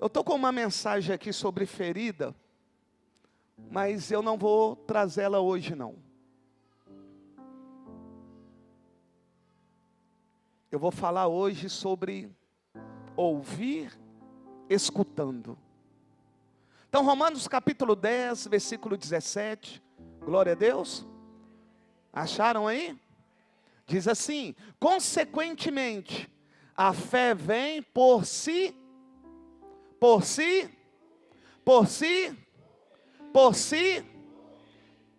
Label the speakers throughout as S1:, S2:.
S1: Eu estou com uma mensagem aqui sobre ferida, mas eu não vou trazê-la hoje não. Eu vou falar hoje sobre ouvir escutando. Então Romanos capítulo 10, versículo 17, glória a Deus. Acharam aí? Diz assim: consequentemente, a fé vem por si,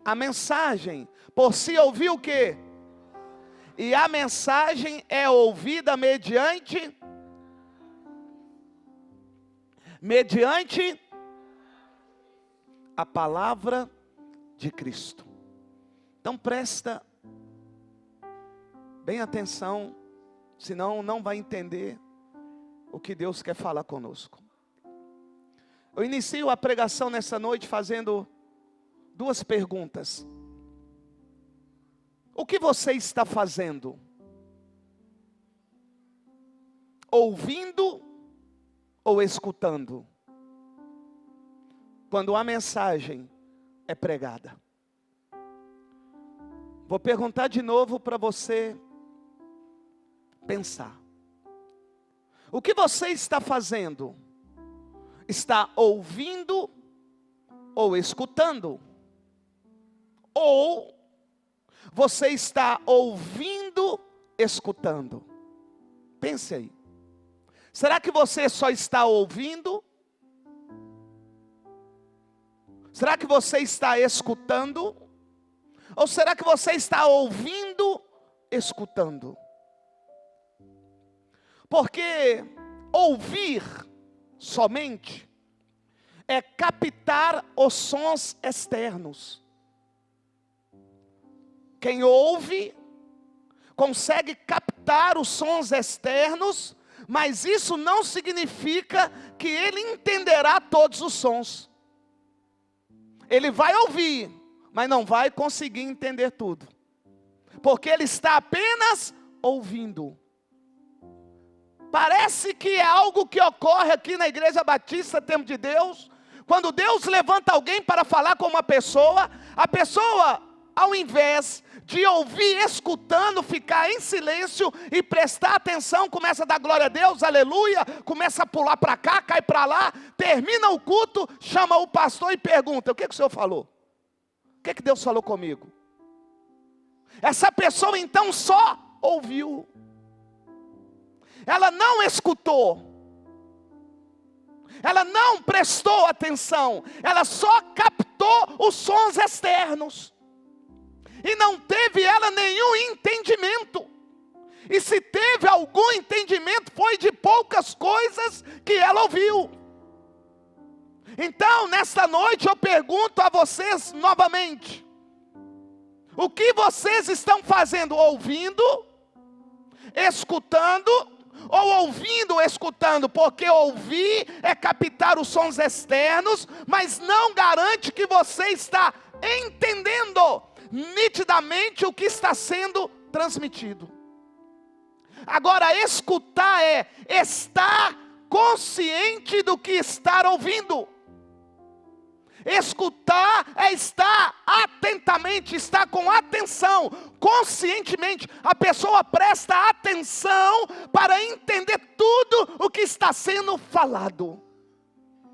S1: a mensagem, por si ouvir o quê? E a mensagem é ouvida mediante a palavra de Cristo. Então presta bem atenção, senão não vai entender o que Deus quer falar conosco. Eu inicio a pregação nessa noite fazendo duas perguntas. O que você está fazendo? Ouvindo ou escutando? Quando a mensagem é pregada. Vou perguntar de novo para você pensar. O que você está fazendo? Está ouvindo ou escutando? Ou você está ouvindo, escutando? Pense aí. Será que você só está ouvindo? Será que você está escutando? Ou será que você está ouvindo, escutando? Porque ouvir somente é captar os sons externos. Quem ouve consegue captar os sons externos, mas isso não significa que ele entenderá todos os sons. Ele vai ouvir, mas não vai conseguir entender tudo, porque ele está apenas ouvindo. Parece que é algo que ocorre aqui na Igreja Batista Tempo de Deus, quando Deus levanta alguém para falar com uma pessoa, a pessoa, ao invés de ouvir, escutando, ficar em silêncio e prestar atenção, começa a dar glória a Deus, aleluia, começa a pular para cá, cai para lá, termina o culto, chama o pastor e pergunta: o que o senhor falou? O que Deus falou comigo? Essa pessoa então só ouviu. Ela não escutou, ela não prestou atenção, ela só captou os sons externos, e não teve ela nenhum entendimento, e se teve algum entendimento, foi de poucas coisas que ela ouviu. Então nesta noite eu pergunto a vocês novamente: o que vocês estão fazendo? Ouvindo, escutando, ou ouvindo, escutando? Porque ouvir é captar os sons externos, mas não garante que você está entendendo nitidamente o que está sendo transmitido. Agora, escutar é estar consciente do que está ouvindo. Escutar é estar atentamente, estar com atenção, conscientemente. A pessoa presta atenção para entender tudo o que está sendo falado.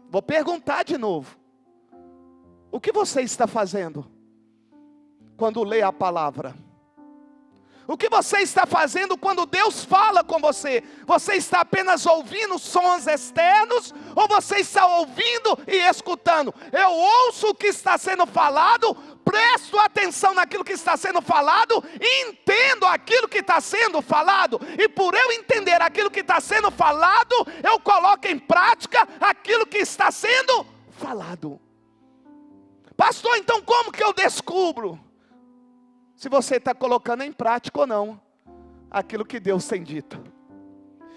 S1: Vou perguntar de novo: o que você está fazendo quando lê a palavra? O que você está fazendo quando Deus fala com você? Você está apenas ouvindo sons externos, ou você está ouvindo e escutando? Eu ouço o que está sendo falado, presto atenção naquilo que está sendo falado, e entendo aquilo que está sendo falado, e por eu entender aquilo que está sendo falado, eu coloco em prática aquilo que está sendo falado. Pastor, então como que eu descubro se você está colocando em prática ou não aquilo que Deus tem dito?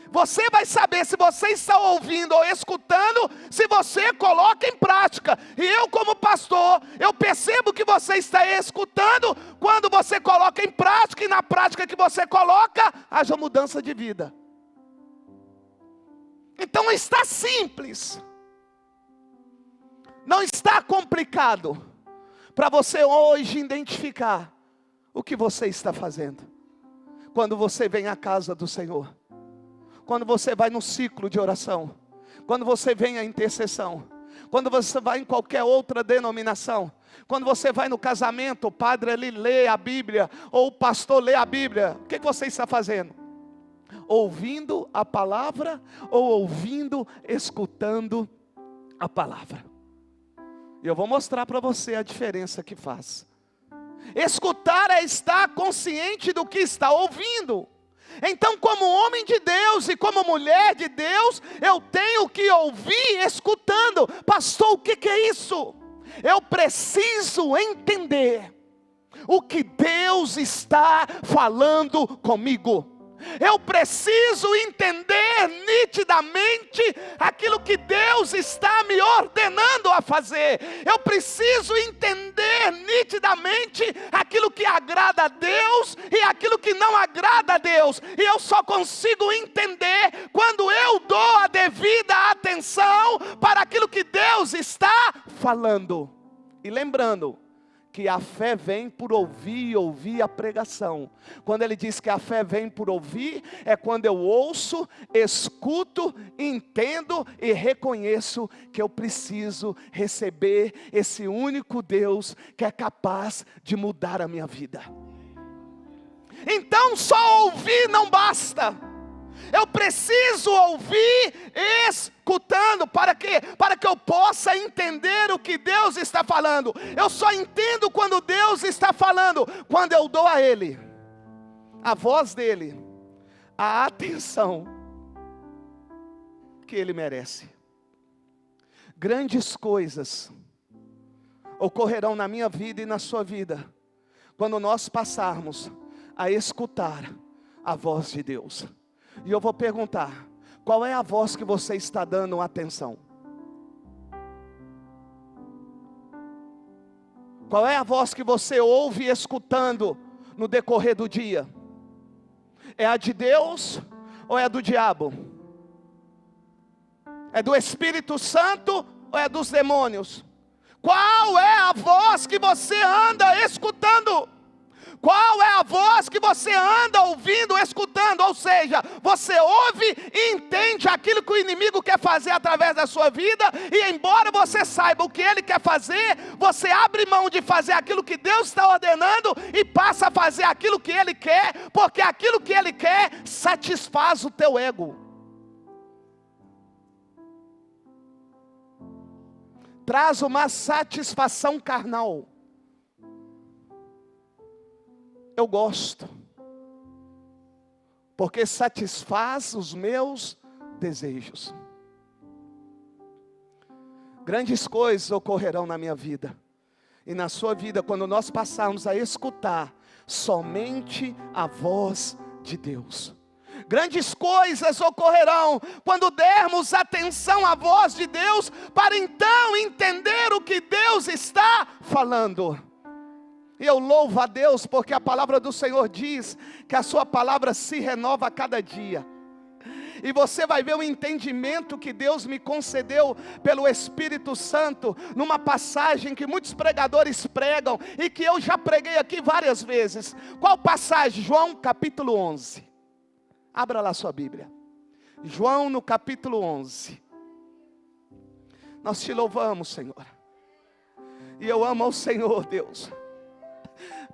S1: Você vai saber se você está ouvindo ou escutando, se você coloca em prática. E eu, como pastor, eu percebo que você está escutando quando você coloca em prática, e na prática que você coloca, haja mudança de vida. Então está simples, não está complicado para você hoje identificar o que você está fazendo. Quando você vem à casa do Senhor, quando você vai no ciclo de oração, quando você vem à intercessão, quando você vai em qualquer outra denominação, quando você vai no casamento, o padre ali lê a Bíblia, ou o pastor lê a Bíblia, o que você está fazendo? Ouvindo a palavra, ou ouvindo, escutando a palavra? E eu vou mostrar para você a diferença que faz. Escutar é estar consciente do que está ouvindo. Então, como homem de Deus e como mulher de Deus, eu tenho que ouvir escutando. Pastor, o que é isso? Eu preciso entender o que Deus está falando comigo. Eu preciso entender nitidamente aquilo que Deus está me ordenando a fazer. Eu preciso entender nitidamente aquilo que agrada a Deus e aquilo que não agrada a Deus. E eu só consigo entender quando eu dou a devida atenção para aquilo que Deus está falando. E lembrando que a fé vem por ouvir e ouvir a pregação. Quando ele diz que a fé vem por ouvir, é quando eu ouço, escuto, entendo e reconheço que eu preciso receber esse único Deus que é capaz de mudar a minha vida. Então só ouvir não basta. Eu preciso ouvir escutando. Para quê? Para que eu possa entender o que Deus está falando. Eu só entendo quando Deus está falando, quando eu dou a Ele, a voz dEle, a atenção que Ele merece. Grandes coisas ocorrerão na minha vida e na sua vida, quando nós passarmos a escutar a voz de Deus. E eu vou perguntar, qual é a voz que você está dando atenção? Qual é a voz que você ouve escutando no decorrer do dia? É a de Deus ou é a do diabo? É do Espírito Santo ou é dos demônios? Qual é a voz que você anda escutando? Qual é a voz que você anda ouvindo, escutando? Ou seja, você ouve e entende aquilo que o inimigo quer fazer através da sua vida, e embora você saiba o que ele quer fazer, você abre mão de fazer aquilo que Deus está ordenando e passa a fazer aquilo que ele quer, porque aquilo que ele quer satisfaz o teu ego. Traz uma satisfação carnal. Eu gosto, porque satisfaz os meus desejos. Grandes coisas ocorrerão na minha vida e na sua vida, quando nós passarmos a escutar somente a voz de Deus. Grandes coisas ocorrerão quando dermos atenção à voz de Deus, para então entender o que Deus está falando. E eu louvo a Deus, porque a palavra do Senhor diz que a sua palavra se renova a cada dia. E você vai ver o entendimento que Deus me concedeu pelo Espírito Santo, numa passagem que muitos pregadores pregam, e que eu já preguei aqui várias vezes. Qual passagem? João capítulo 11. Abra lá sua Bíblia. João no capítulo 11. Nós te louvamos, Senhor. E eu amo ao Senhor, Deus,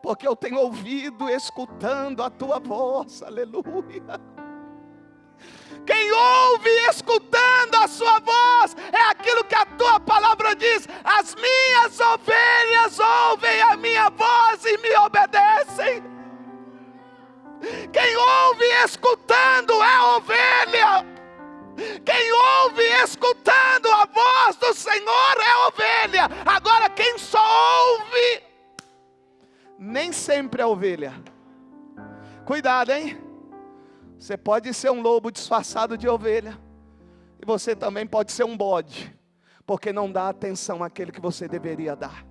S1: porque eu tenho ouvido, escutando a tua voz, aleluia. Quem ouve escutando a sua voz, é aquilo que a tua palavra diz: as minhas ovelhas ouvem a minha voz e me obedecem. Quem ouve escutando é ovelha. Quem ouve escutando a voz do Senhor é ovelha. Agora quem só ouve, nem sempre é ovelha. Cuidado, hein? Você pode ser um lobo disfarçado de ovelha, e você também pode ser um bode, porque não dá atenção àquele que você deveria dar.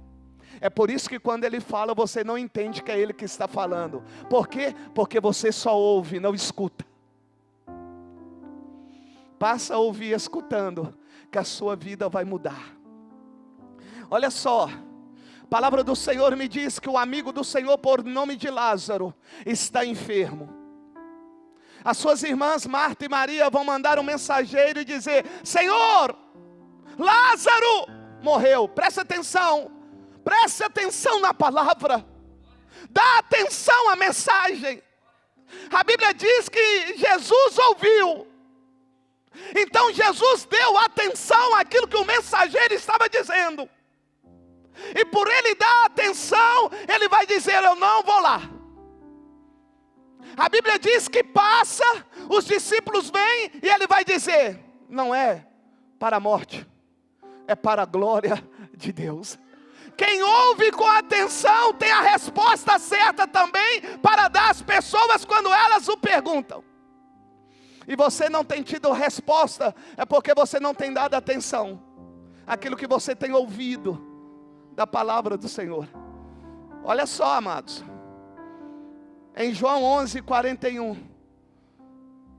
S1: É por isso que quando ele fala, você não entende que é ele que está falando. Por quê? Porque você só ouve, não escuta. Passa a ouvir escutando, que a sua vida vai mudar. Olha só, a palavra do Senhor me diz que o amigo do Senhor, por nome de Lázaro, está enfermo. As suas irmãs Marta e Maria vão mandar um mensageiro e dizer: Senhor, Lázaro morreu. Presta atenção na palavra, dá atenção à mensagem. A Bíblia diz que Jesus ouviu, então Jesus deu atenção àquilo que o mensageiro estava dizendo, e por ele dar atenção, ele vai dizer: eu não vou lá. A Bíblia diz que passa, os discípulos vêm e ele vai dizer: não é para a morte, é para a glória de Deus. Quem ouve com atenção tem a resposta certa também para dar às pessoas quando elas o perguntam. E você não tem tido resposta, é porque você não tem dado atenção àquilo que você tem ouvido da palavra do Senhor. Olha só, amados, em João 11:41,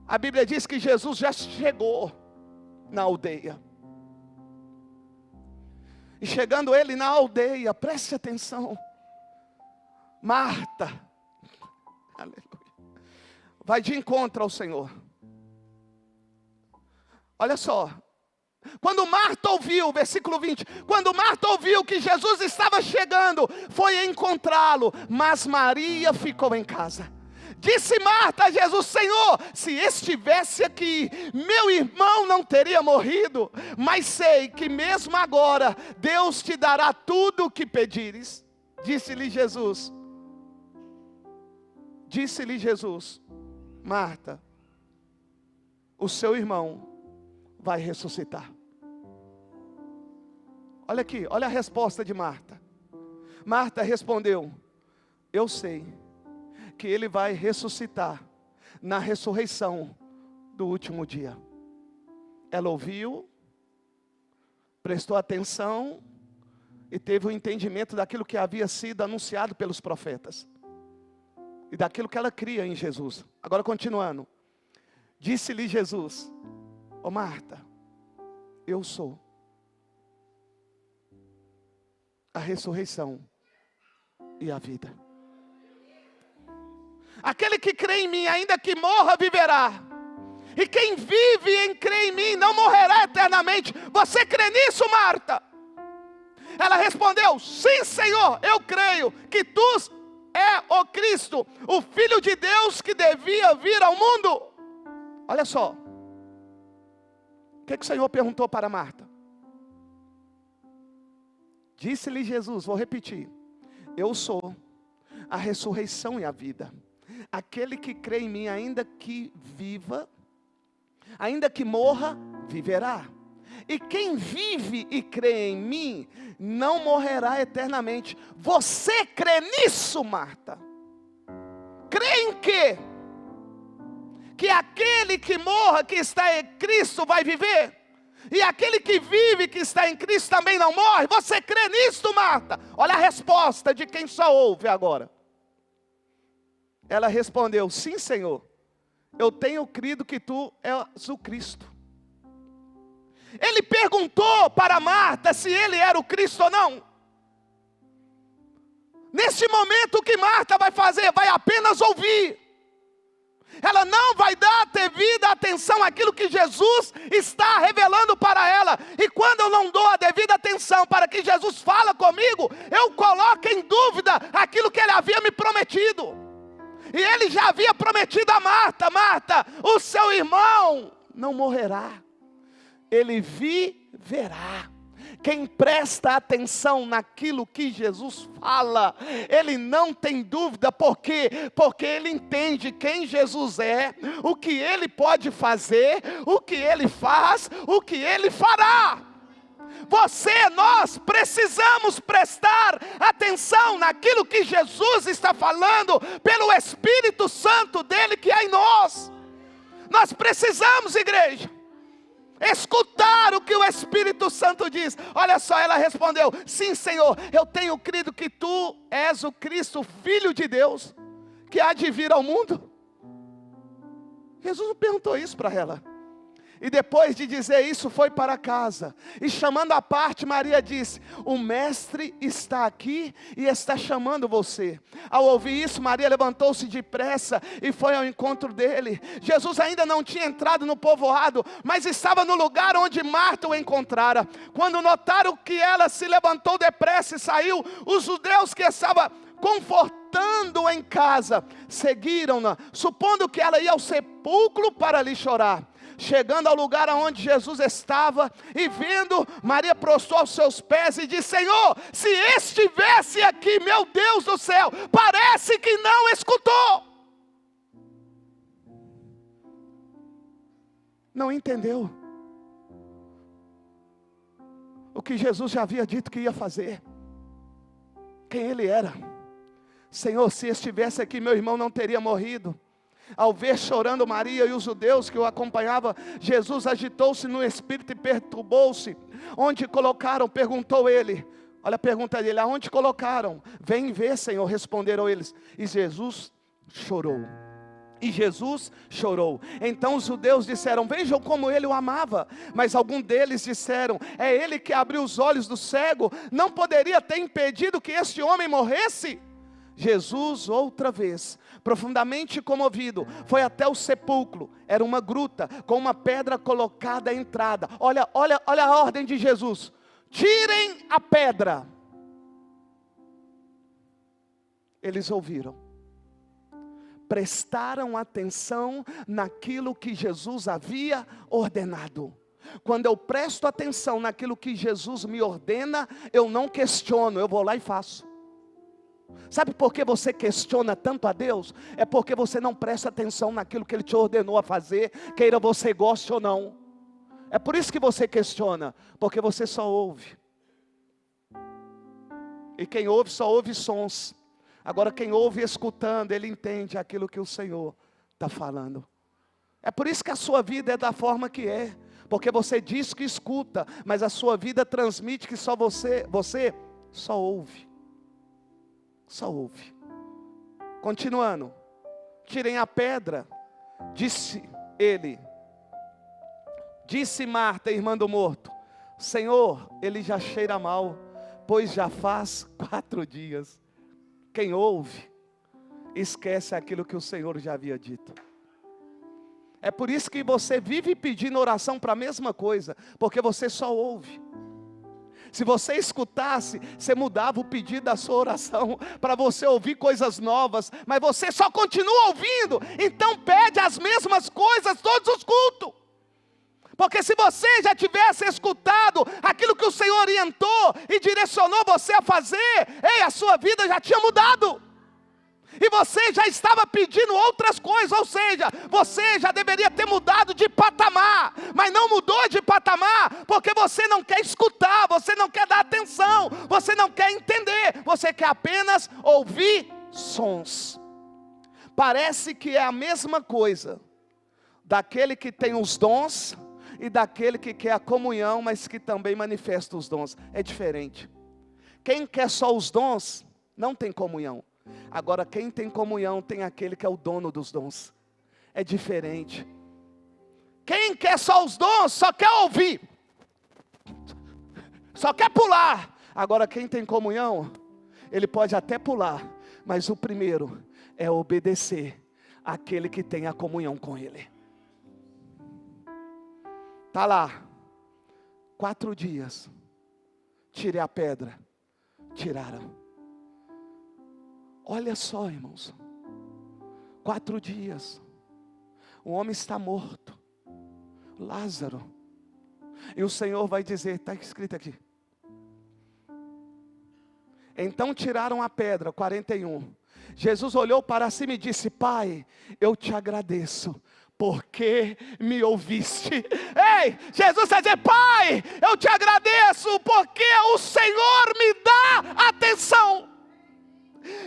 S1: a Bíblia diz que Jesus já chegou na aldeia. E chegando ele na aldeia, preste atenção, Marta, aleluia, vai de encontro ao Senhor. Olha só, quando Marta ouviu, versículo 20, quando Marta ouviu que Jesus estava chegando, foi encontrá-lo, mas Maria ficou em casa. Disse Marta a Jesus: Senhor, se estivesse aqui, meu irmão não teria morrido. Mas sei que mesmo agora, Deus te dará tudo o que pedires. Disse-lhe Jesus, Marta, o seu irmão vai ressuscitar. Olha aqui, olha a resposta de Marta. Marta respondeu: eu sei que ele vai ressuscitar na ressurreição do último dia. Ela ouviu, prestou atenção e teve o entendimento daquilo que havia sido anunciado pelos profetas e daquilo que ela cria em Jesus. Agora continuando, disse-lhe Jesus: ó Marta, eu sou a ressurreição e a vida. Aquele que crê em mim, ainda que morra, viverá. E quem vive e crê em mim não morrerá eternamente. Você crê nisso, Marta? Ela respondeu: sim, Senhor, eu creio que tu é o Cristo, o Filho de Deus que devia vir ao mundo. Olha só, o que o Senhor perguntou para Marta? Disse-lhe Jesus, vou repetir: eu sou a ressurreição e a vida. Aquele que crê em mim, ainda que viva, ainda que morra, viverá. E quem vive e crê em mim, não morrerá eternamente. Você crê nisso, Marta? Crê em quê? Que aquele que morra, que está em Cristo, vai viver? E aquele que vive, que está em Cristo, também não morre? Você crê nisso, Marta? Olha a resposta de quem só ouve agora. Ela respondeu: sim, Senhor, eu tenho crido que tu és o Cristo. Ele perguntou para Marta se ele era o Cristo ou não. Neste momento o que Marta vai fazer? Vai apenas ouvir. Ela não vai dar devida atenção àquilo que Jesus está revelando para ela. E quando eu não dou a devida atenção para que Jesus fala comigo, eu coloco em dúvida aquilo que ele havia me prometido. E ele já havia prometido a Marta: Marta, o seu irmão não morrerá, ele viverá. Quem presta atenção naquilo que Jesus fala, ele não tem dúvida. Por quê? Porque ele entende quem Jesus é, o que ele pode fazer, o que ele faz, o que ele fará. Nós precisamos prestar atenção naquilo que Jesus está falando pelo Espírito Santo dele que há em nós. Nós precisamos, igreja, escutar o que o Espírito Santo diz. Olha só, ela respondeu: sim, Senhor, eu tenho crido que tu és o Cristo, Filho de Deus, que há de vir ao mundo. Jesus não perguntou isso para ela. E depois de dizer isso, foi para casa. E chamando à parte, Maria disse: o mestre está aqui e está chamando você. Ao ouvir isso, Maria levantou-se depressa e foi ao encontro dele. Jesus ainda não tinha entrado no povoado, mas estava no lugar onde Marta o encontrara. Quando notaram que ela se levantou depressa e saiu, os judeus que estavam confortando em casa seguiram-na, supondo que ela ia ao sepulcro para ali chorar. Chegando ao lugar onde Jesus estava e vendo, Maria prostrou aos seus pés e disse: Senhor, se estivesse aqui, meu Deus do céu, parece que não escutou. Não entendeu o que Jesus já havia dito que ia fazer, quem ele era. Senhor, se estivesse aqui, meu irmão não teria morrido. Ao ver chorando Maria e os judeus que o acompanhavam, Jesus agitou-se no espírito e perturbou-se. Onde colocaram? Perguntou ele. Olha a pergunta dele: aonde colocaram? Vem ver, Senhor, responderam eles. E Jesus chorou. Então os judeus disseram: vejam como ele o amava. Mas algum deles disseram: é ele que abriu os olhos do cego. Não poderia ter impedido que este homem morresse? Jesus, outra vez, profundamente comovido, foi até o sepulcro. Era uma gruta com uma pedra colocada à entrada. Olha a ordem de Jesus: tirem a pedra. Eles ouviram, prestaram atenção naquilo que Jesus havia ordenado. Quando eu presto atenção naquilo que Jesus me ordena, eu não questiono, eu vou lá e faço. Sabe por que você questiona tanto a Deus? É porque você não presta atenção naquilo que Ele te ordenou a fazer, queira você goste ou não. É por isso que você questiona, porque você só ouve. E quem ouve só ouve sons. Agora quem ouve escutando, ele entende aquilo que o Senhor está falando. É por isso que a sua vida é da forma que é. Porque você diz que escuta, mas a sua vida transmite que só você só ouve. Só ouve. Continuando. Tirem a pedra. Disse ele. Disse Marta, irmã do morto: Senhor, ele já cheira mal, pois já faz 4 dias. Quem ouve, esquece aquilo que o Senhor já havia dito. É por isso que você vive pedindo oração para a mesma coisa, porque você só ouve. Se você escutasse, você mudava o pedido da sua oração para você ouvir coisas novas, mas você só continua ouvindo, então pede as mesmas coisas todos os cultos. Porque se você já tivesse escutado aquilo que o Senhor orientou e direcionou você a fazer, a sua vida já tinha mudado. E você já estava pedindo outras coisas, ou seja, você já deveria ter mudado de patamar, mas não mudou de patamar, porque você não quer escutar, você não quer dar atenção, você não quer entender, você quer apenas ouvir sons. Parece que é a mesma coisa daquele que tem os dons e daquele que quer a comunhão, mas que também manifesta os dons. É diferente. Quem quer só os dons, não tem comunhão. Agora quem tem comunhão tem aquele que é o dono dos dons. É diferente. Quem quer só os dons, só quer ouvir, só quer pular. Agora quem tem comunhão, ele pode até pular, mas o primeiro é obedecer àquele que tem a comunhão com ele. Está lá, 4 dias, tire a pedra, tiraram. Olha só, irmãos, 4 dias, o homem está morto, Lázaro, e o Senhor vai dizer, está escrito aqui. Então tiraram a pedra, 41. Jesus olhou para cima e disse: Pai, eu te agradeço, porque me ouviste. Ei, Jesus está dizendo: Pai, eu te agradeço, porque o Senhor me dá atenção.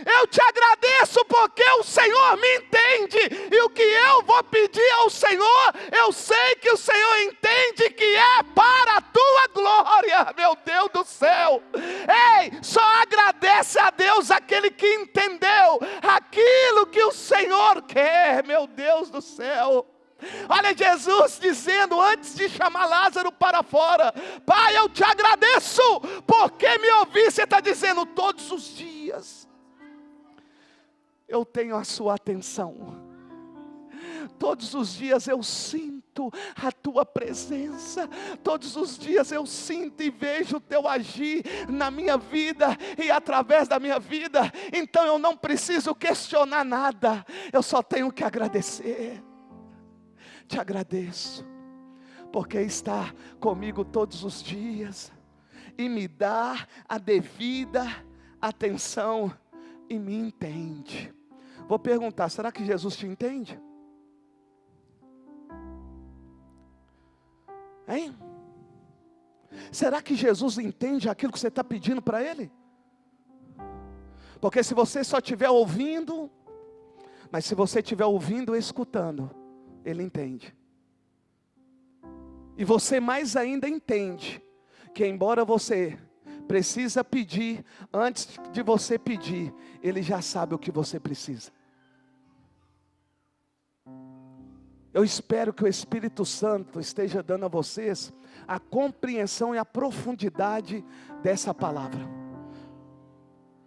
S1: Eu te agradeço porque o Senhor me entende. E o que eu vou pedir ao Senhor, eu sei que o Senhor entende que é para a tua glória. Meu Deus do céu. Ei, só agradece a Deus aquele que entendeu aquilo que o Senhor quer. Meu Deus do céu. Olha Jesus dizendo, antes de chamar Lázaro para fora: Pai, eu te agradeço, porque me ouvi. Você está dizendo, todos os dias eu tenho a sua atenção. Todos os dias eu sinto a tua presença. Todos os dias eu sinto e vejo o teu agir na minha vida e através da minha vida. Então eu não preciso questionar nada, eu só tenho que agradecer. Te agradeço, porque está comigo todos os dias e me dá a devida atenção e me entende. Vou perguntar, será que Jesus te entende? Hein? Será que Jesus entende aquilo que você está pedindo para Ele? Porque se você só estiver ouvindo, mas se você estiver ouvindo e escutando, Ele entende. E você mais ainda entende que embora você precisa pedir, antes de você pedir, Ele já sabe o que você precisa. Eu espero que o Espírito Santo esteja dando a vocês a compreensão e a profundidade dessa palavra.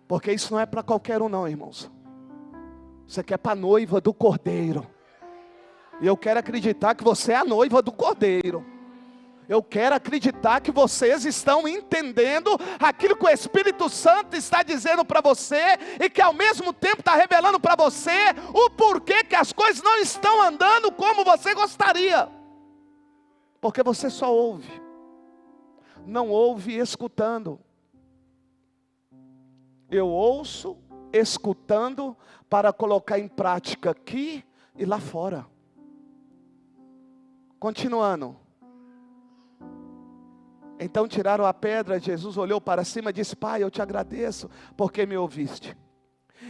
S1: Porque isso não é para qualquer um não, irmãos. Isso aqui é para a noiva do Cordeiro. E eu quero acreditar que você é a noiva do Cordeiro. Eu quero acreditar que vocês estão entendendo aquilo que o Espírito Santo está dizendo para você, e que ao mesmo tempo está revelando para você o porquê que as coisas não estão andando como você gostaria. Porque você só ouve, não ouve escutando. Eu ouço escutando para colocar em prática aqui e lá fora. Continuando. Então tiraram a pedra, Jesus olhou para cima e disse: Pai, eu te agradeço porque me ouviste.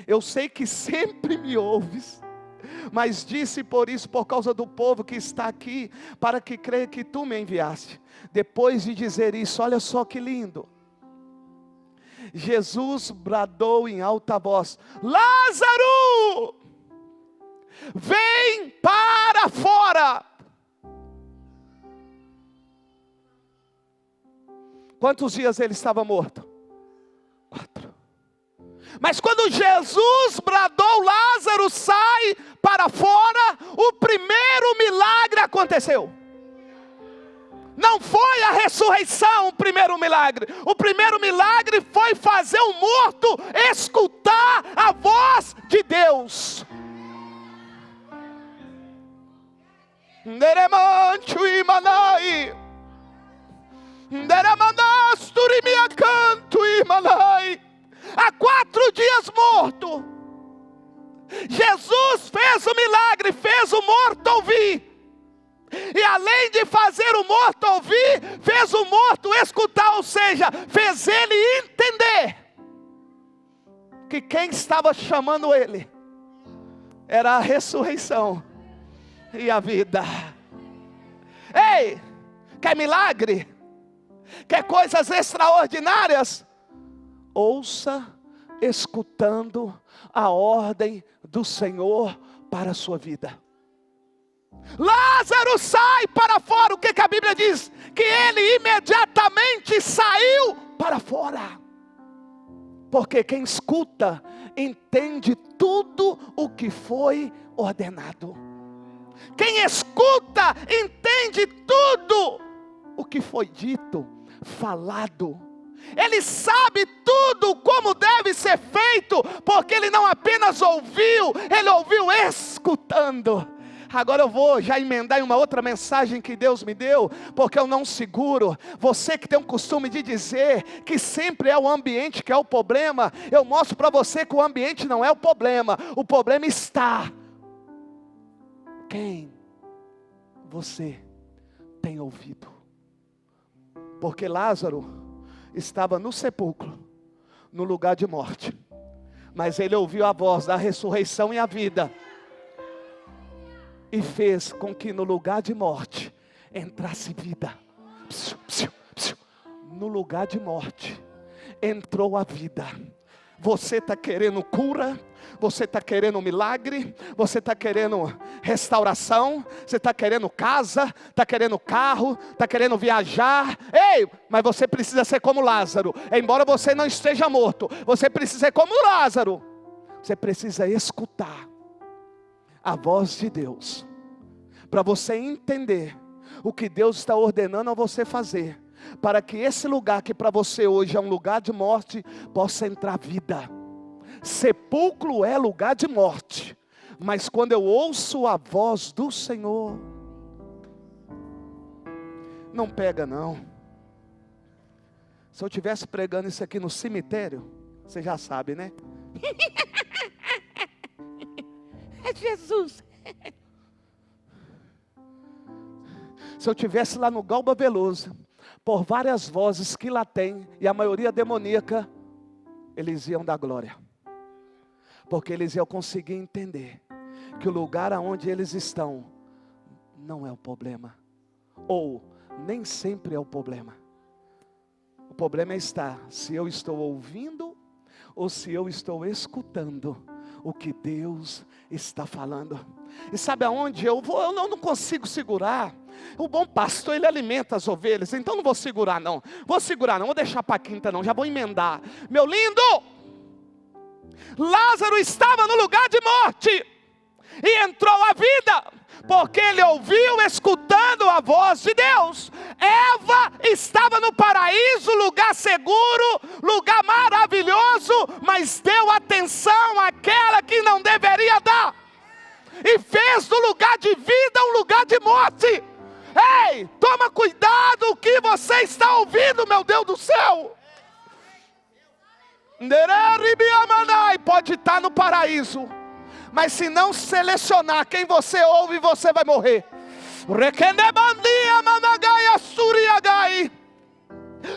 S1: Eu sei que sempre me ouves, mas disse por causa do povo que está aqui, para que creia que tu me enviaste. Depois de dizer isso, olha só que lindo. Jesus bradou em alta voz: Lázaro, vem para fora. Quantos dias ele estava morto? 4. Mas quando Jesus bradou, Lázaro, sai para fora, o primeiro milagre aconteceu. Não foi a ressurreição o primeiro milagre. O primeiro milagre foi fazer o morto escutar a voz de Deus. Há 4 dias morto, Jesus fez o milagre, fez o morto ouvir. E além de fazer o morto ouvir, fez o morto escutar, ou seja, fez ele entender que quem estava chamando ele era a ressurreição e a vida. Ei, quer milagre? Quer coisas extraordinárias? Ouça escutando a ordem do Senhor para a sua vida. Lázaro, sai para fora. O que a Bíblia diz? Que ele imediatamente saiu para fora. Porque quem escuta entende tudo o que foi ordenado. Quem escuta entende tudo o que foi dito, falado. Ele sabe tudo como deve ser feito, porque ele não apenas ouviu, ele ouviu escutando. Agora eu vou já emendar em uma outra mensagem que Deus me deu, porque eu não seguro. Você que tem um costume de dizer que sempre é o ambiente que é o problema, eu mostro para você que o ambiente não é o problema está. Quem você tem ouvido? Porque Lázaro estava no sepulcro, no lugar de morte, mas ele ouviu a voz da ressurreição e a vida, e fez com que no lugar de morte entrasse vida. No lugar de morte entrou a vida. Você está querendo cura, Você está querendo um milagre? Você está querendo restauração? Você está querendo casa? Está querendo carro? Está querendo viajar? Ei, mas você precisa ser como Lázaro. Embora você não esteja morto, você precisa ser como Lázaro. Você precisa escutar a voz de Deus, para você entender o que Deus está ordenando a você fazer, para que esse lugar que para você hoje é um lugar de morte, possa entrar vida. Sepulcro é lugar de morte, mas quando eu ouço a voz do Senhor, não pega não. Se eu estivesse pregando isso aqui no cemitério, você já sabe, né? É Jesus. Se eu estivesse lá no Galba Veloso, por várias vozes que lá tem, e a maioria demoníaca, eles iam dar glória. Porque eles iam conseguir entender que o lugar aonde eles estão não é o problema. Ou nem sempre é o problema. O problema está se eu estou ouvindo ou se eu estou escutando o que Deus está falando. E sabe aonde eu vou? Eu não consigo segurar. O bom pastor, ele alimenta as ovelhas. Então não vou segurar não. Vou deixar para quinta não. Já vou emendar. Meu lindo, Lázaro estava no lugar de morte e entrou a vida, porque ele ouviu escutando a voz de Deus. Eva estava no paraíso, lugar seguro, lugar maravilhoso, mas deu atenção àquela que não deveria dar, e fez do lugar de vida um lugar de morte. Ei, toma cuidado o que você está ouvindo, meu Deus do céu. Pode estar no paraíso, mas se não selecionar quem você ouve, você vai morrer.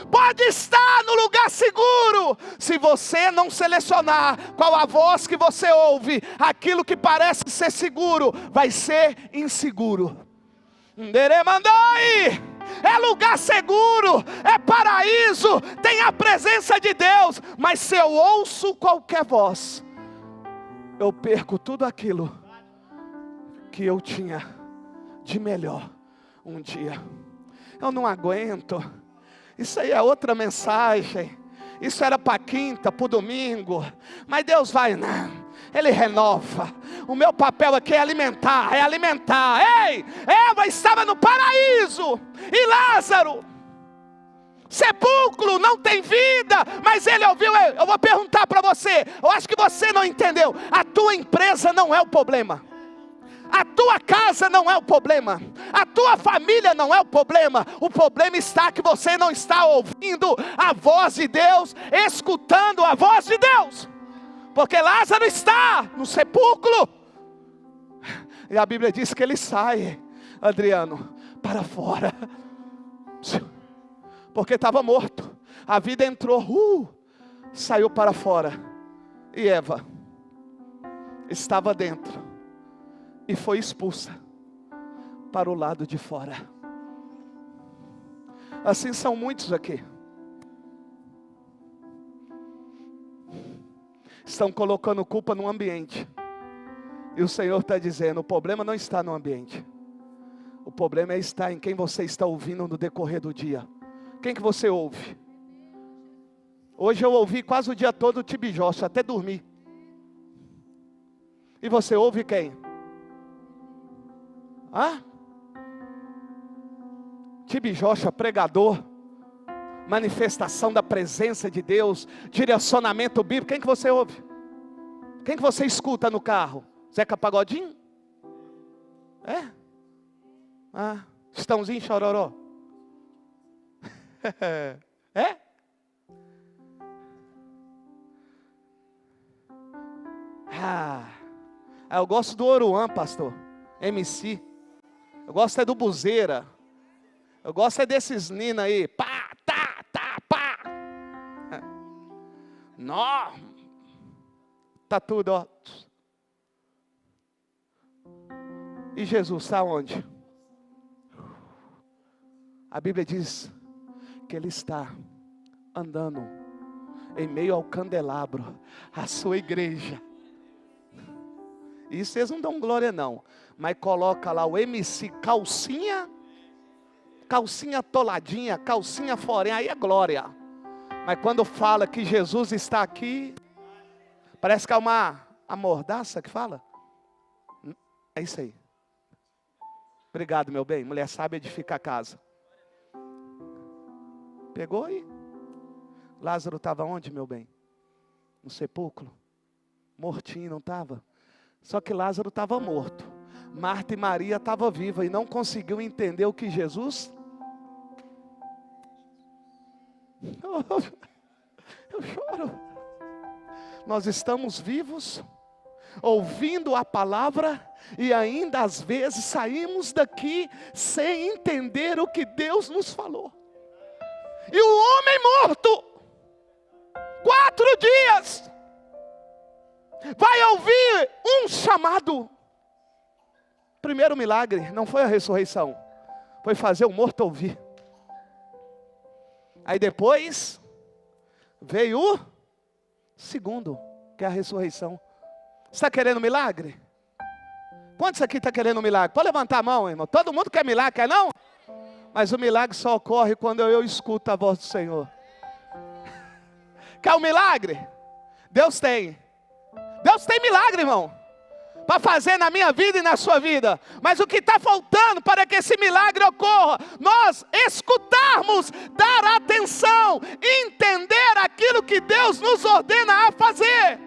S1: Pode estar no lugar seguro, se você não selecionar qual a voz que você ouve, aquilo que parece ser seguro, vai ser inseguro. É lugar seguro, é paraíso, tem a presença de Deus, mas se eu ouço qualquer voz, eu perco tudo aquilo que eu tinha de melhor um dia. Eu não aguento. Isso aí é outra mensagem. Isso era para quinta, para o domingo. Mas Deus vai, não. Ele renova. O meu papel aqui é alimentar, é alimentar. Ei, Eva estava no paraíso e Lázaro, sepulcro, não tem vida, mas ele ouviu. Eu vou perguntar para você, eu acho que você não entendeu. A tua empresa não é o problema, a tua casa não é o problema, a tua família não é o problema está que você não está ouvindo a voz de Deus, escutando a voz de Deus. Porque Lázaro está no sepulcro, e a Bíblia diz que ele sai, Adriano, para fora, porque estava morto. A vida entrou, saiu para fora, e Eva estava dentro, e foi expulsa para o lado de fora. Assim são muitos aqui. Estão colocando culpa no ambiente. E o Senhor está dizendo, o problema não está no ambiente. O problema está em quem você está ouvindo no decorrer do dia. Quem que você ouve? Hoje eu ouvi quase o dia todo o Tibijocha, até dormir. E você ouve quem? Tibijocha, pregador, manifestação da presença de Deus, direcionamento bíblico. Quem que você ouve? Quem que você escuta no carro? Zeca Pagodinho? Estãozinho Chororó? Eu gosto do Oruan, pastor, MC. Eu gosto do Buzeira. Eu gosto desses Nina aí. Pá, tá, pá. Nó. Tá tudo, ó. E Jesus está onde? A Bíblia diz que Ele está andando em meio ao candelabro, a sua igreja. Isso vocês não dão glória não. Mas coloca lá o MC calcinha toladinha, calcinha fora, aí é glória. Mas quando fala que Jesus está aqui, parece que é uma amordaça que fala. É isso aí. Obrigado, meu bem. Mulher sabe edificar a casa. Pegou aí. Lázaro estava onde, meu bem? No sepulcro. Mortinho, não estava? Só que Lázaro estava morto. Marta e Maria estavam vivas e não conseguiu entender o que Jesus... Eu choro. Nós estamos vivos, ouvindo a palavra, e ainda às vezes saímos daqui sem entender o que Deus nos falou. E o homem morto, 4 dias, vai ouvir um chamado. Primeiro milagre não foi a ressurreição, foi fazer o morto ouvir. Aí depois veio o segundo, que é a ressurreição. Você está querendo milagre? Quantos aqui está querendo milagre? Pode levantar a mão, irmão. Todo mundo quer milagre, quer não? Mas o milagre só ocorre quando eu escuto a voz do Senhor. Quer um milagre? Deus tem. Deus tem milagre, irmão, para fazer na minha vida e na sua vida. Mas o que está faltando para que esse milagre ocorra? Nós escutarmos, dar atenção, entender aquilo que Deus nos ordena a fazer.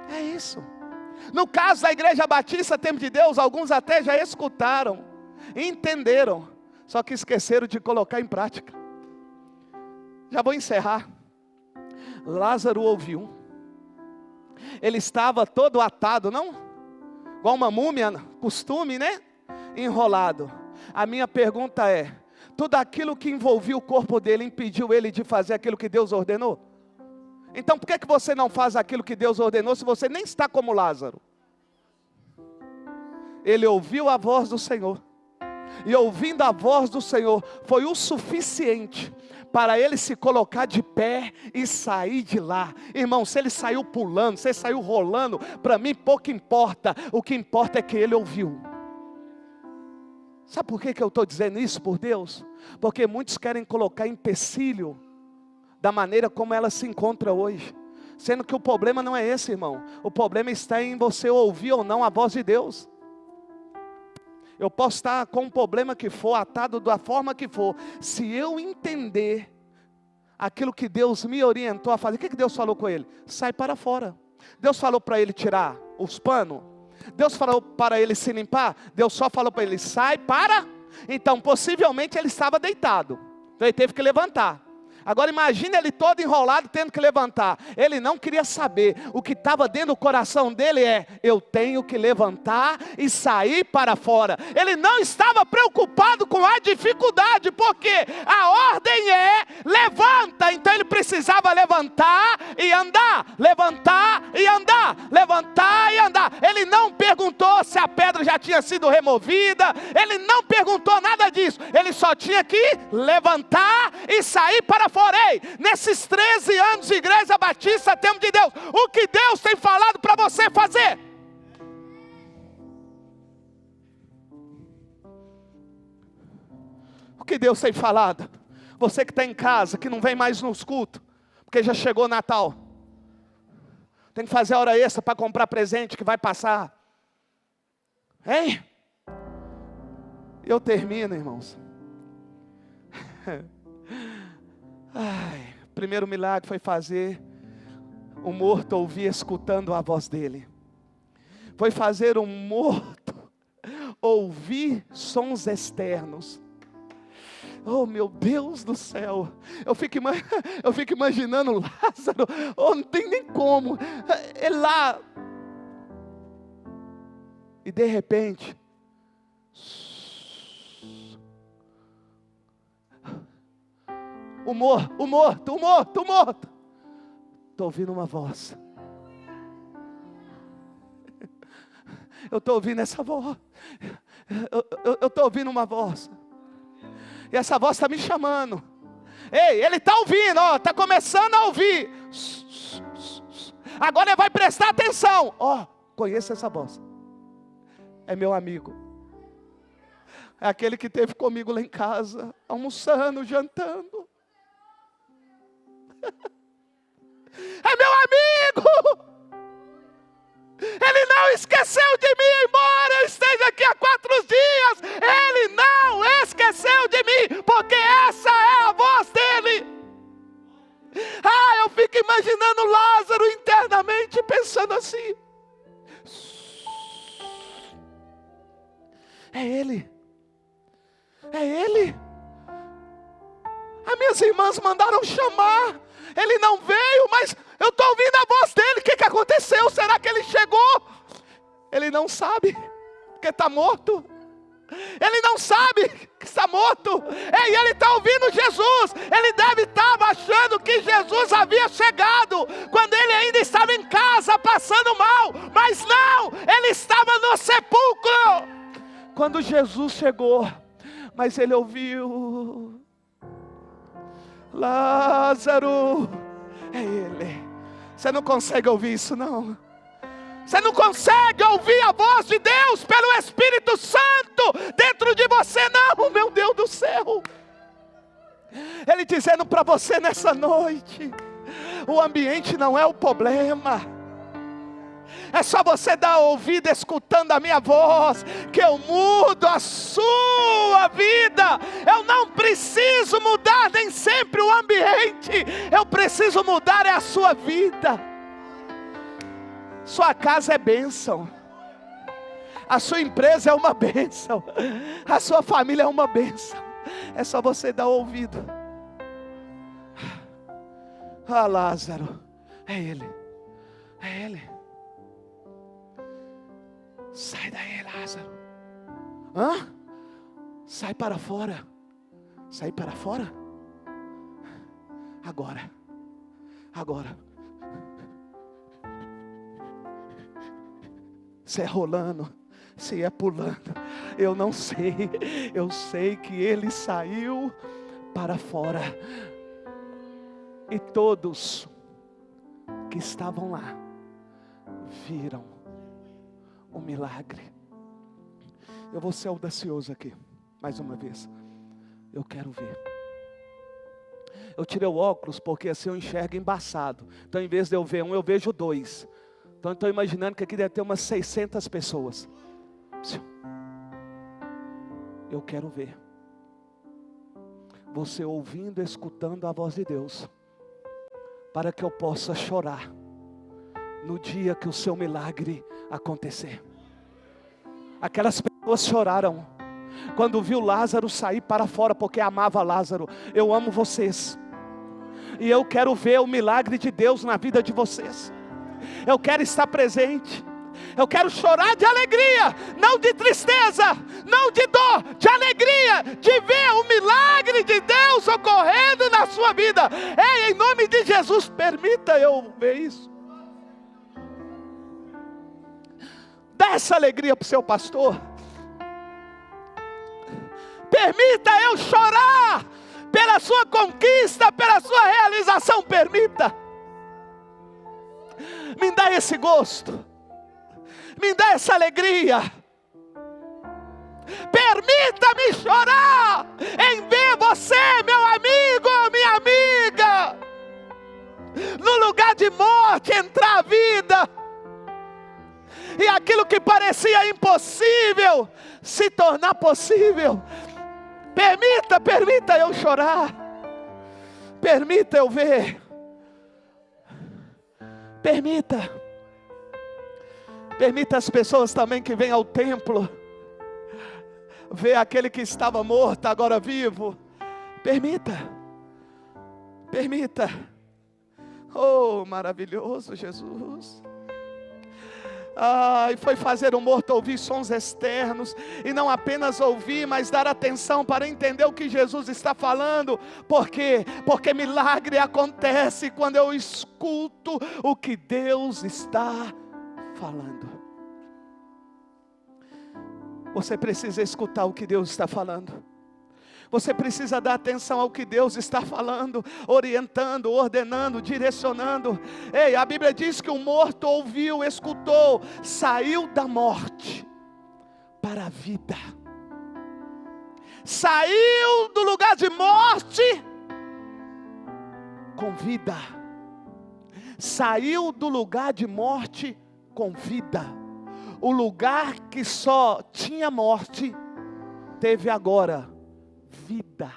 S1: É isso. No caso da Igreja Batista Tempo de Deus, alguns até já escutaram, entenderam, só que esqueceram de colocar em prática. Já vou encerrar. Lázaro ouviu. Ele estava todo atado, não? Igual uma múmia, costume, né? Enrolado. A minha pergunta é: tudo aquilo que envolvia o corpo dele impediu ele de fazer aquilo que Deus ordenou? Então por que você não faz aquilo que Deus ordenou se você nem está como Lázaro? Ele ouviu a voz do Senhor. E ouvindo a voz do Senhor foi o suficiente para ele se colocar de pé e sair de lá. Irmão, se ele saiu pulando, se ele saiu rolando, para mim pouco importa. O que importa é que ele ouviu. Sabe por que eu estou dizendo isso por Deus? Porque muitos querem colocar empecilho da maneira como ela se encontra hoje. Sendo que o problema não é esse, irmão. O problema está em você ouvir ou não a voz de Deus. Eu posso estar com um problema que for, atado da forma que for. Se eu entender aquilo que Deus me orientou a fazer, o que Deus falou com ele? Sai para fora. Deus falou para ele tirar os panos? Deus falou para ele se limpar? Deus só falou para ele, sai para... Então possivelmente ele estava deitado, então ele teve que levantar. Agora imagine ele todo enrolado tendo que levantar. Ele não queria saber. O que estava dentro do coração dele é: eu tenho que levantar e sair para fora. Ele não estava preocupado com a dificuldade, porque a ordem é: levanta. Então ele precisava levantar e andar. Levantar e andar. Levantar e andar. Ele não perguntou se a pedra já tinha sido removida. Ele não perguntou nada disso. Ele só tinha que levantar e sair para fora. Ei, nesses 13 anos de Igreja Batista Tempo de Deus, o que Deus tem falado para você fazer? O que Deus tem falado? Você que está em casa, que não vem mais nos cultos, porque já chegou Natal, tem que fazer hora extra para comprar presente que vai passar. Hein? Eu termino, irmãos. Ai, primeiro milagre foi fazer o morto ouvir escutando a voz dele. Foi fazer o morto ouvir sons externos. Oh meu Deus do céu. Eu fico imaginando Lázaro. Oh, não tem nem como. Ele lá. E de repente, o morto. Estou ouvindo uma voz. Eu estou ouvindo essa voz. Eu estou ouvindo uma voz. E essa voz está me chamando. Ei, ele está ouvindo, ó, está começando a ouvir. Agora ele vai prestar atenção. Ó, conheço essa voz. É meu amigo. É aquele que esteve comigo lá em casa, almoçando, jantando. É meu amigo. Ele não esqueceu de mim, embora eu esteja aqui há 4 dias. Ele não esqueceu de mim, porque essa é a voz dele. Eu fico imaginando Lázaro internamente, pensando assim. É ele. É ele. As minhas irmãs mandaram chamar. Ele não veio, mas eu estou ouvindo a voz dele. O que aconteceu? Será que ele chegou? Ele não sabe, porque está morto. Ele não sabe que está morto. E ele está ouvindo Jesus. Ele deve estar achando que Jesus havia chegado quando ele ainda estava em casa passando mal. Mas não, ele estava no sepulcro quando Jesus chegou. Mas ele ouviu: Lázaro. É ele. Você não consegue ouvir isso, não? Você não consegue ouvir a voz de Deus pelo Espírito Santo dentro de você, não, meu Deus do céu. Ele dizendo para você nessa noite: o ambiente não é o problema. É só você dar ouvido escutando a minha voz, que eu mudo a sua vida. Eu não preciso mudar nem sempre o ambiente. Eu preciso mudar a sua vida. Sua casa é bênção. A sua empresa é uma bênção. A sua família é uma bênção. É só você dar ouvido. Lázaro, é ele. É ele. Sai daí, Lázaro. Sai para fora. Sai para fora? Agora. Se é rolando, se é pulando, eu não sei. Eu sei que ele saiu para fora. E todos que estavam lá viram o milagre. Eu vou ser audacioso aqui, mais uma vez. Eu quero ver. Eu tirei o óculos porque assim eu enxergo embaçado. Então em vez de eu ver um, eu vejo 2. Então eu estou imaginando que aqui deve ter umas 600 pessoas. Eu quero ver você ouvindo, escutando a voz de Deus, para que eu possa chorar no dia que o seu milagre acontecer. Aquelas pessoas choraram quando viu Lázaro sair para fora, porque amava Lázaro. Eu amo vocês, e eu quero ver o milagre de Deus na vida de vocês. Eu quero estar presente. Eu quero chorar de alegria, não de tristeza, não de dor, de alegria, de ver o milagre de Deus ocorrendo na sua vida. Em nome de Jesus, permita eu ver isso. Dá essa alegria para o seu pastor. Permita eu chorar pela sua conquista, pela sua realização. Permita. Me dá esse gosto. Me dá essa alegria. Permita-me chorar em ver você, meu amigo, minha amiga, no lugar de morte entrar a vida. E aquilo que parecia impossível se tornar possível. Permita eu chorar. Permita eu ver. Permita as pessoas também que vêm ao templo ver aquele que estava morto agora vivo. Permita. Oh, maravilhoso Jesus. E foi fazer o morto ouvir sons externos, e não apenas ouvir, mas dar atenção para entender o que Jesus está falando. Por quê? Porque milagre acontece quando eu escuto o que Deus está falando. Você precisa escutar o que Deus está falando. Você precisa dar atenção ao que Deus está falando, orientando, ordenando, direcionando. Ei, a Bíblia diz que o morto ouviu, escutou, saiu da morte para a vida. Saiu do lugar de morte com vida. Saiu do lugar de morte com vida. O lugar que só tinha morte, teve agora vida.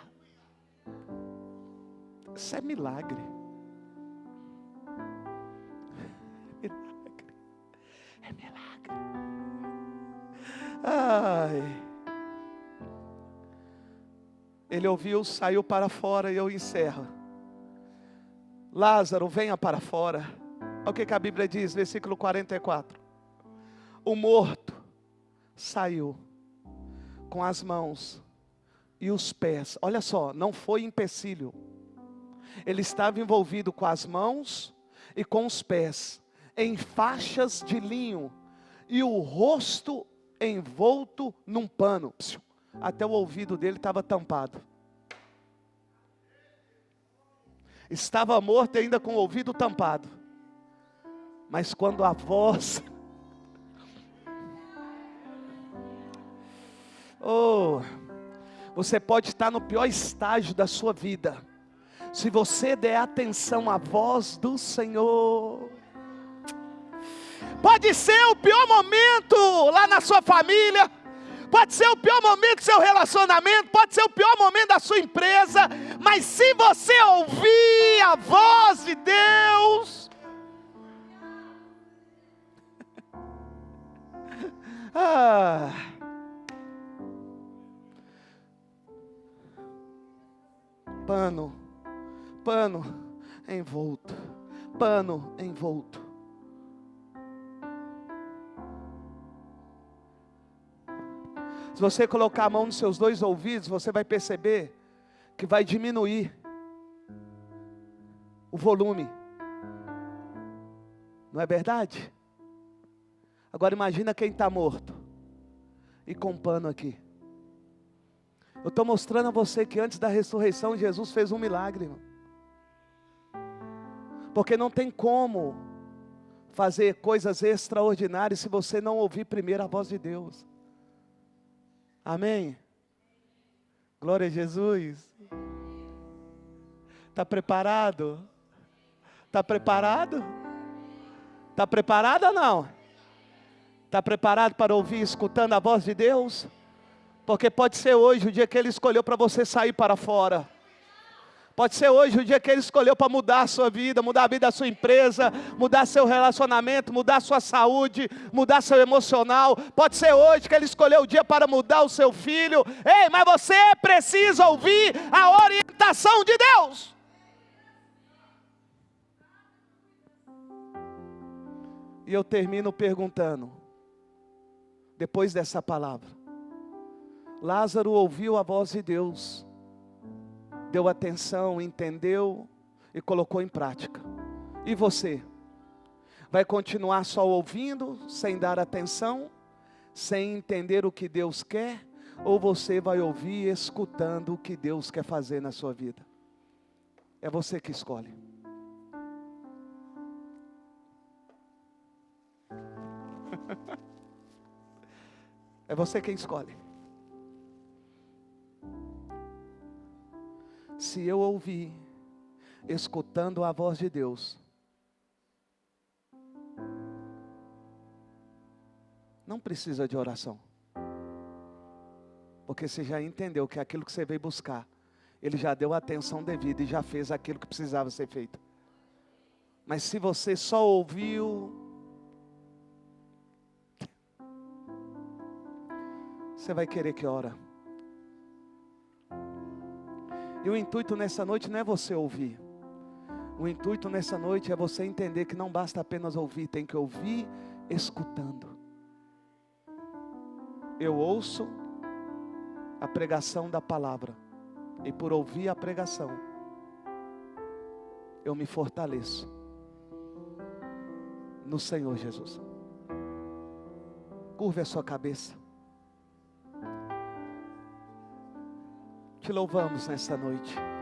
S1: Isso é milagre. Milagre. É milagre. Ai. Ele ouviu, saiu para fora, e eu encerro. Lázaro, venha para fora. Olha o que a Bíblia diz, versículo 44. O morto saiu com as mãos e os pés. Olha só, não foi empecilho. Ele estava envolvido com as mãos e com os pés em faixas de linho, e o rosto envolto num pano. Até o ouvido dele estava tampado. Estava morto ainda com o ouvido tampado. Mas quando a voz... Oh, você pode estar no pior estágio da sua vida. Se você der atenção à voz do Senhor. Pode ser o pior momento lá na sua família. Pode ser o pior momento do seu relacionamento, pode ser o pior momento da sua empresa, mas se você ouvir a voz de Deus, pano envolto, pano envolto. Se você colocar a mão nos seus dois ouvidos, você vai perceber que vai diminuir o volume. Não é verdade? Agora imagina quem está morto e com pano aqui. Eu estou mostrando a você que antes da ressurreição Jesus fez um milagre, irmão. Porque não tem como fazer coisas extraordinárias se você não ouvir primeiro a voz de Deus. Amém? Glória a Jesus. Está preparado? Está preparado? Está preparado ou não? Está preparado para ouvir, escutando a voz de Deus? Porque pode ser hoje o dia que Ele escolheu para você sair para fora. Pode ser hoje o dia que Ele escolheu para mudar a sua vida, mudar a vida da sua empresa, mudar seu relacionamento, mudar a sua saúde, mudar seu emocional. Pode ser hoje que Ele escolheu o dia para mudar o seu filho. Ei, mas você precisa ouvir a orientação de Deus. E eu termino perguntando, depois dessa palavra. Lázaro ouviu a voz de Deus, deu atenção, entendeu e colocou em prática. E você? Vai continuar só ouvindo, sem dar atenção, sem entender o que Deus quer? Ou você vai ouvir escutando o que Deus quer fazer na sua vida? É você que escolhe. É você quem escolhe. Se eu ouvir, escutando a voz de Deus, não precisa de oração. Porque você já entendeu que aquilo que você veio buscar, Ele já deu a atenção devida e já fez aquilo que precisava ser feito. Mas se você só ouviu, você vai querer que ora. E o intuito nessa noite não é você ouvir. O intuito nessa noite é você entender que não basta apenas ouvir, tem que ouvir escutando. Eu ouço a pregação da palavra, e por ouvir a pregação, eu me fortaleço no Senhor Jesus. Curve a sua cabeça. Te louvamos nesta noite.